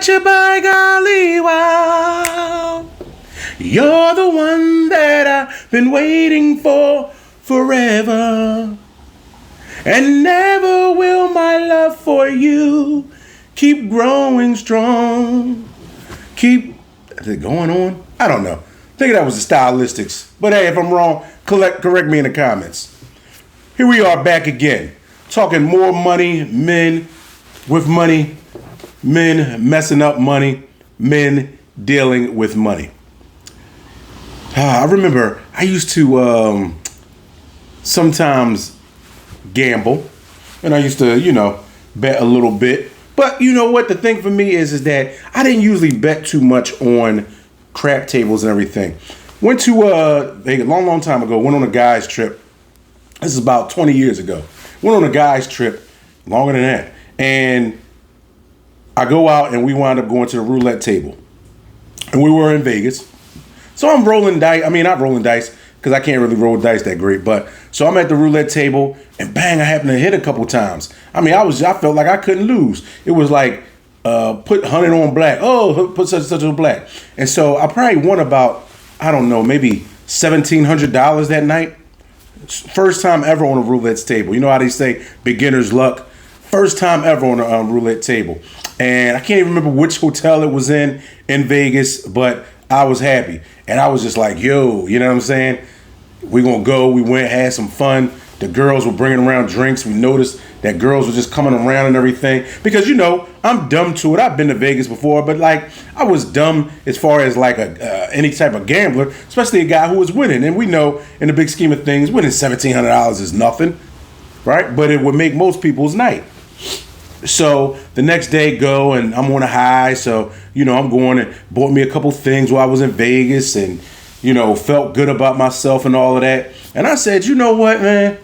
you by golly, wow. You're the one that I've been waiting for forever. And never will my love for you keep growing strong. Is it going on? I don't know. I think that was the stylistics. But hey, if I'm wrong, correct me in the comments. Here we are back again. Talking more money, men with money, men messing up money, men dealing with money. I remember I used to sometimes gamble, and I used to, bet a little bit. But you know what? The thing for me is that I didn't usually bet too much on crap tables and everything. Went to a long time ago. Went on a guy's trip. This is about 20 years ago. Went on a guy's trip, longer than that, and I go out and we wound up going to the roulette table, and we were in Vegas. So I'm rolling dice. I mean, not rolling dice because I can't really roll dice that great. But so I'm at the roulette table, and bang, I happened to hit a couple times. I mean, I felt like I couldn't lose. It was like put 100 on black. Oh, put such on black. And so I probably won about, I don't know, maybe $1,700 that night. First time ever on a roulette table. You know how they say beginner's luck? First time ever on a roulette table. And I can't even remember which hotel it was in Vegas, but I was happy. And I was just like, yo, you know what I'm saying? We're going to go. We went, had some fun. The girls were bringing around drinks. We noticed that girls were just coming around and everything. Because, I'm dumb to it. I've been to Vegas before, but I was dumb as far as any type of gambler, especially a guy who was winning. And we know in the big scheme of things, winning $1,700 is nothing, right? But it would make most people's night. So the next day go and I'm on a high. So, I'm going and bought me a couple things while I was in Vegas and, felt good about myself and all of that. And I said, you know what, man,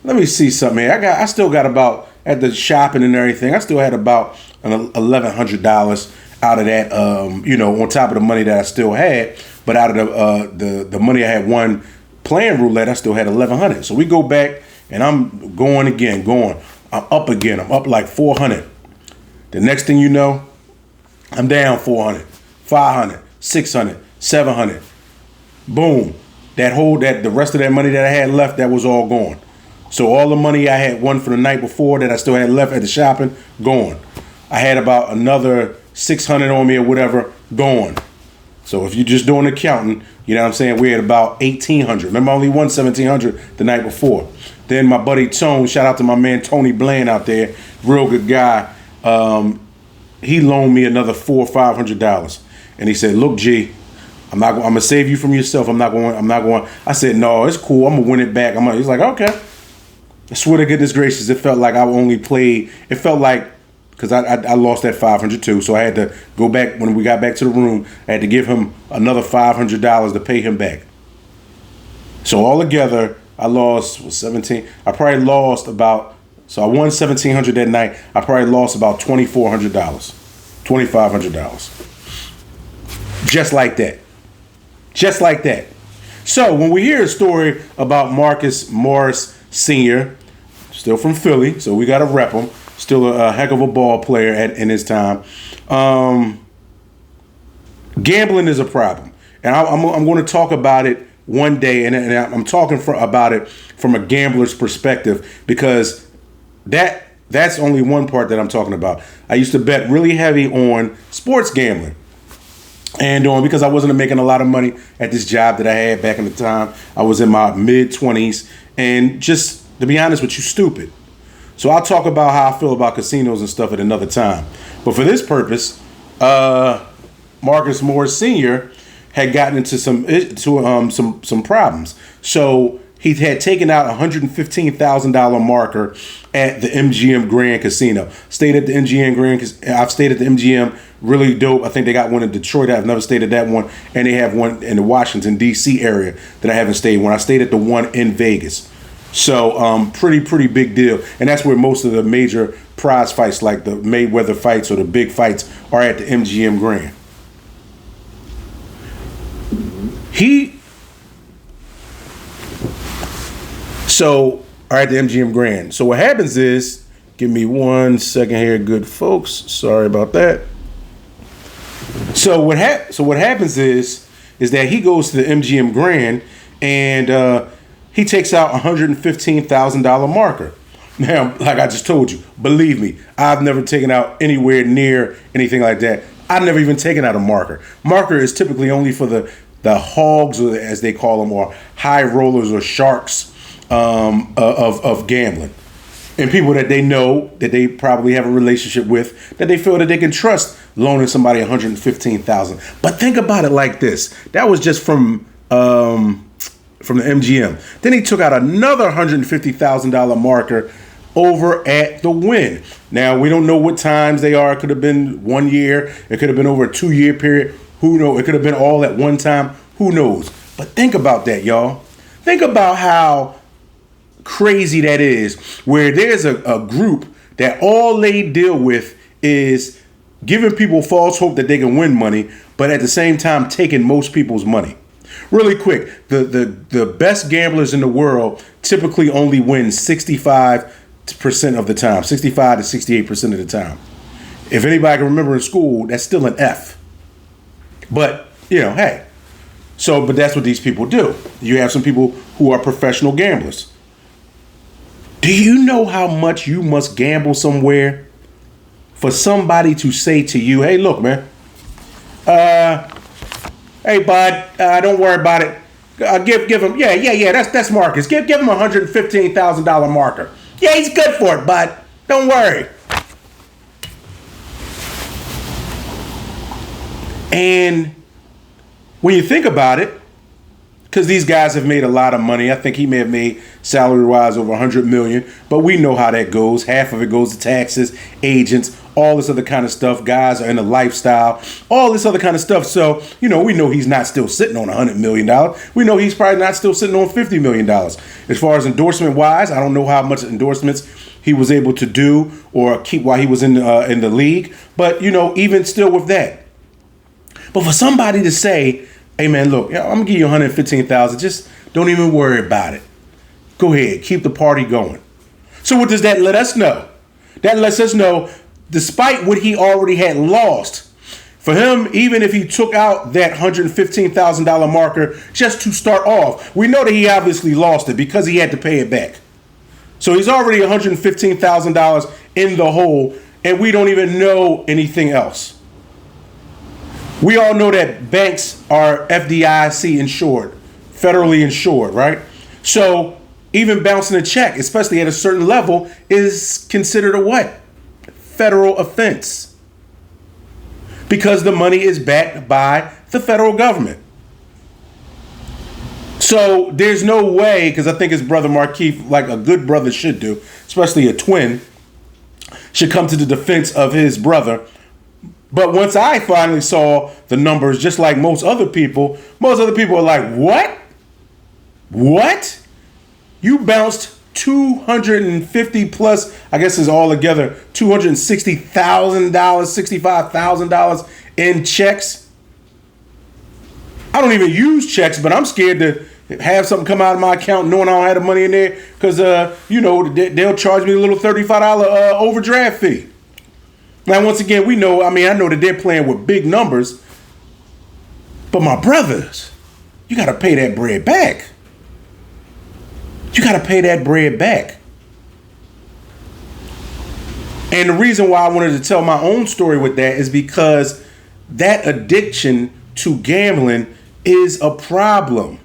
let me see something here. I still got about, at the shopping and everything, I still had about $1,100 out of that, on top of the money that I still had. But out of the money I had won playing roulette, I still had $1,100. So we go back and I'm going again. I'm up again. I'm up like 400. The next thing you know, I'm down 400, 500, 600, 700. Boom. The rest of that money that I had left, that was all gone. So all the money I had won for the night before that I still had left at the shopping, gone. I had about another 600 on me or whatever, gone. So if you're just doing accounting, you know what I'm saying, we had about 1,800. Remember, I only won 1,700 the night before. Then my buddy Tone, shout out to my man Tony Bland out there, real good guy. He loaned me another $400 or $500, and he said, "Look, G, I'm gonna save you from yourself. I'm not going." I said, "No, it's cool. I'm gonna win it back." He's like, "Okay." I swear to goodness gracious, it felt like I only played. It felt like because I lost that 500 too, so I had to go back when we got back to the room. I had to give him another $500 to pay him back. So all together, I lost 17. I probably lost about. So I won $1,700 that night. I probably lost about $2,400, $2,500, just like that. Just like that. So when we hear a story about Marcus Morris Sr., still from Philly, so we got to rep him, still a heck of a ball player in his time. Gambling is a problem. And I'm going to talk about it one day, and I'm talking about it from a gambler's perspective because that's only one part that I'm talking about. I used to bet really heavy on sports gambling. And because I wasn't making a lot of money at this job that I had back in the time, I was in my mid-20s, and just to be honest with you, stupid. So I'll talk about how I feel about casinos and stuff at another time. But for this purpose, Marcus Morris Sr. had gotten into some problems. So he had taken out a $115,000 marker at the MGM Grand Casino. Stayed at the MGM Grand. I've stayed at the MGM. Really dope. I think they got one in Detroit. I've never stayed at that one. And they have one in the Washington, D.C. area that I haven't stayed when I stayed at the one in Vegas. So pretty big deal. And that's where most of the major prize fights like the Mayweather fights or the big fights are at the MGM Grand. Are at the MGM Grand. So what happens is, give me 1 second here, good folks. Sorry about that. So what happens is that he goes to the MGM Grand and he takes out $115,000 marker. Now, like I just told you, believe me, I've never taken out anywhere near anything like that. I've never even taken out a marker. Marker is typically only for the hogs, or as they call them, or high rollers or sharks of gambling. And people that they know, that they probably have a relationship with, that they feel that they can trust loaning somebody $115,000. But think about it like this. That was just from the MGM. Then he took out another $150,000 marker over at the Wynn. Now, we don't know what times they are. It could have been 1 year. It could have been over a 2-year period. Who knows? It could have been all at one time. Who knows? But think about that, y'all. Think about how crazy that is, where there's a group that all they deal with is giving people false hope that they can win money, but at the same time taking most people's money. Really quick, the best gamblers in the world typically only win 65% of the time, 65 to 68% of the time. If anybody can remember in school, that's still an F. But, hey. But that's what these people do. You have some people who are professional gamblers. Do you know how much you must gamble somewhere for somebody to say to you, hey, look, man, hey, bud, don't worry about it. Give him, that's Marcus. Give him a $115,000 marker. Yeah, he's good for it, bud. Don't worry. And when you think about it, because these guys have made a lot of money. I think he may have made salary-wise over $100 million, but we know how that goes. Half of it goes to taxes, agents, all this other kind of stuff. Guys are in a lifestyle, all this other kind of stuff. So, we know he's not still sitting on $100 million. We know he's probably not still sitting on $50 million. As far as endorsement-wise, I don't know how much endorsements he was able to do or keep while he was in the league. But, even still with that. But for somebody to say, hey, man, look, I'm going to give you $115,000. Just don't even worry about it. Go ahead. Keep the party going. So what does that let us know? That lets us know, despite what he already had lost, for him, even if he took out that $115,000 marker just to start off, we know that he obviously lost it because he had to pay it back. So he's already $115,000 in the hole, and we don't even know anything else. We all know that banks are FDIC insured, federally insured, right? So even bouncing a check, especially at a certain level, is considered a what? Federal offense. Because the money is backed by the federal government. So there's no way, because I think his brother Markeith, like a good brother should do, especially a twin, should come to the defense of his brother. But once I finally saw the numbers, just like most other people are like, what? What? You bounced 250 plus, I guess is all together, $260,000, $65,000 in checks. I don't even use checks, but I'm scared to have something come out of my account knowing I don't have the money in there because, they'll charge me a little $35 overdraft fee. Now, once again, I know that they're playing with big numbers, but my brothers, you got to pay that bread back. You got to pay that bread back. And the reason why I wanted to tell my own story with that is because that addiction to gambling is a problem.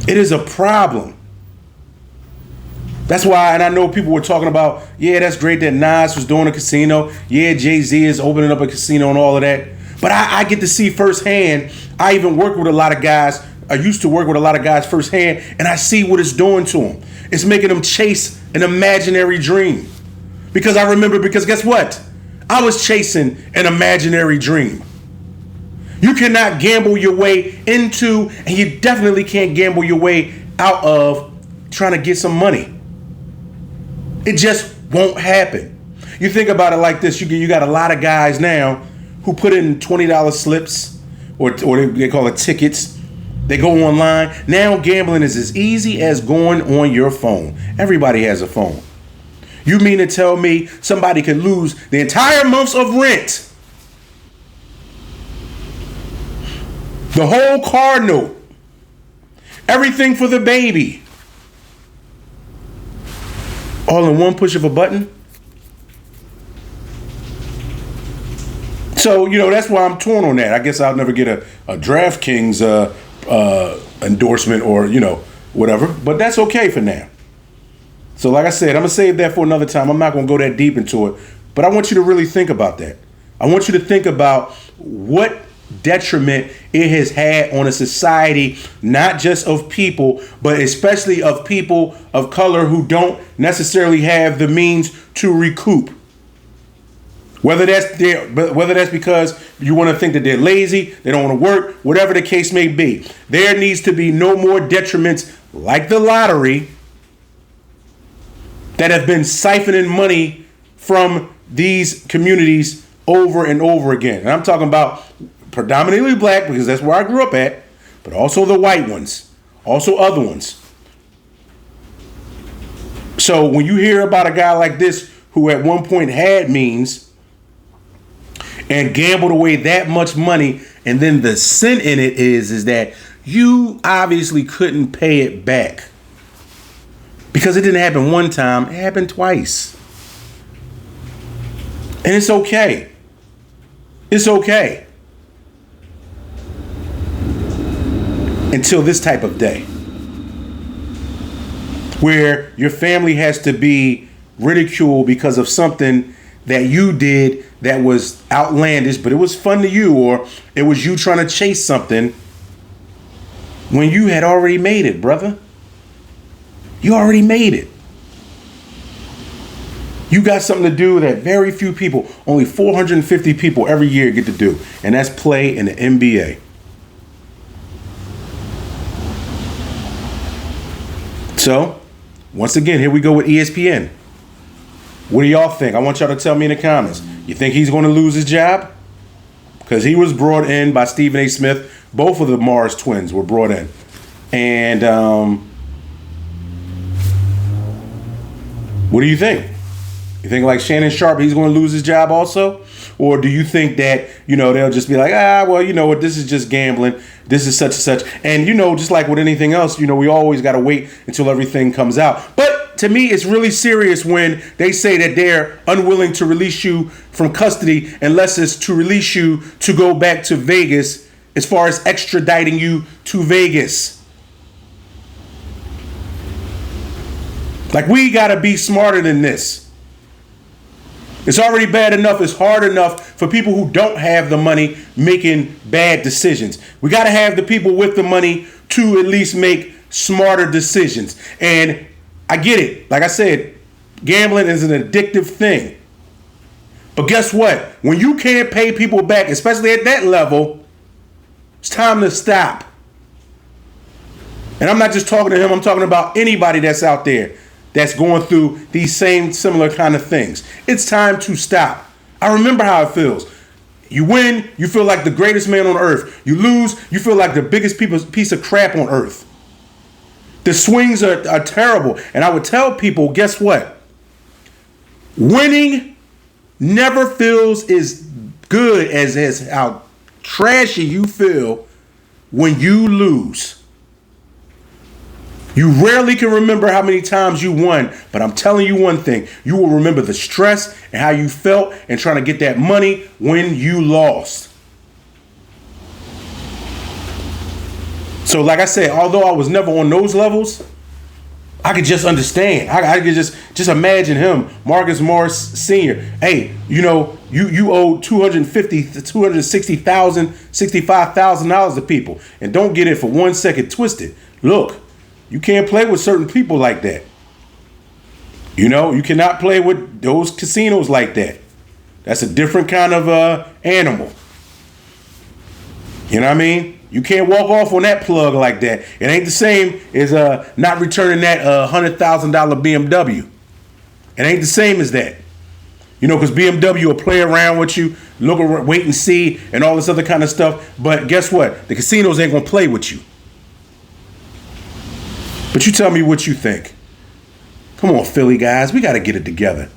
It is a problem. That's why, and I know people were talking about, yeah, that's great that Nas was doing a casino. Yeah, Jay-Z is opening up a casino and all of that. But I get to see firsthand. I even work with a lot of guys. I used to work with a lot of guys firsthand, and I see what it's doing to them. It's making them chase an imaginary dream. Because guess what? I was chasing an imaginary dream. You cannot gamble your way into, and you definitely can't gamble your way out of trying to get some money. It just won't happen. You think about it like this. You got a lot of guys now who put in $20 slips or they call it tickets. They go online. Now gambling is as easy as going on your phone. Everybody has a phone. You mean to tell me somebody could lose the entire months of rent The whole car note. Everything for the baby. All in one push of a button. So, that's why I'm torn on that. I guess I'll never get a DraftKings endorsement or, whatever. But that's okay for now. So like I said, I'm going to save that for another time. I'm not going to go that deep into it. But I want you to really think about that. I want you to think about what detriment it has had on a society, not just of people, but especially of people of color who don't necessarily have the means to recoup. Whether that's because you want to think that they're lazy, they don't want to work, whatever the case may be. There needs to be no more detriments like the lottery that have been siphoning money from these communities over and over again. And I'm talking about predominantly black, because that's where I grew up at, but also the white ones, also other ones. So when you hear about a guy like this who at one point had means and gambled away that much money, and then the sin in it is that you obviously couldn't pay it back. Because it didn't happen one time, it happened twice. And it's okay. It's okay. Until this type of day, where your family has to be ridiculed because of something that you did that was outlandish, but it was fun to you, or it was you trying to chase something when you had already made it, brother. You already made it. You got something to do that very few people, only 450 people every year get to do, and that's play in the NBA. So, once again, here we go with ESPN. What do y'all think? I want y'all to tell me in the comments. You think he's going to lose his job? Because he was brought in by Stephen A. Smith. Both of the Mars twins were brought in. And what do you think? You think like Shannon Sharpe, he's going to lose his job also? Or do you think that, they'll just be like, well, you know what, this is just gambling. This is such and such. And, just like with anything else, we always got to wait until everything comes out. But to me, it's really serious when they say that they're unwilling to release you from custody unless it's to release you to go back to Vegas, as far as extraditing you to Vegas. Like, we got to be smarter than this. It's already bad enough. It's hard enough for people who don't have the money making bad decisions. We got to have the people with the money to at least make smarter decisions. And I get it. Like I said, gambling is an addictive thing. But guess what? When you can't pay people back, especially at that level, it's time to stop. And I'm not just talking to him. I'm talking about anybody that's out there that's going through these same similar kind of things. It's time to stop. I remember how it feels. You win, you feel like the greatest man on earth. You lose, you feel like the biggest piece of crap on earth. The swings are terrible. And I would tell people, guess what? Winning never feels as good as how trashy you feel when you lose. You rarely can remember how many times you won, but I'm telling you one thing. You will remember the stress and how you felt and trying to get that money when you lost. So like I said, although I was never on those levels, I could just understand. I could just imagine him, Marcus Morris Sr. Hey, you owe $260,000, $65,000 to people, and don't get it for 1 second twisted. Look. You can't play with certain people like that. You cannot play with those casinos like that. That's a different kind of animal. You know what I mean? You can't walk off on that plug like that. It ain't the same as not returning that $100,000 BMW. It ain't the same as that. Because BMW will play around with you, look, wait and see, and all this other kind of stuff. But guess what? The casinos ain't going to play with you. But you tell me what you think. Come on, Philly guys. We got to get it together.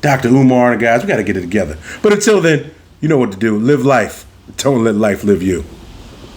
Dr. Umar and the guys, we got to get it together. But until then, you know what to do. Live life. Don't let life live you.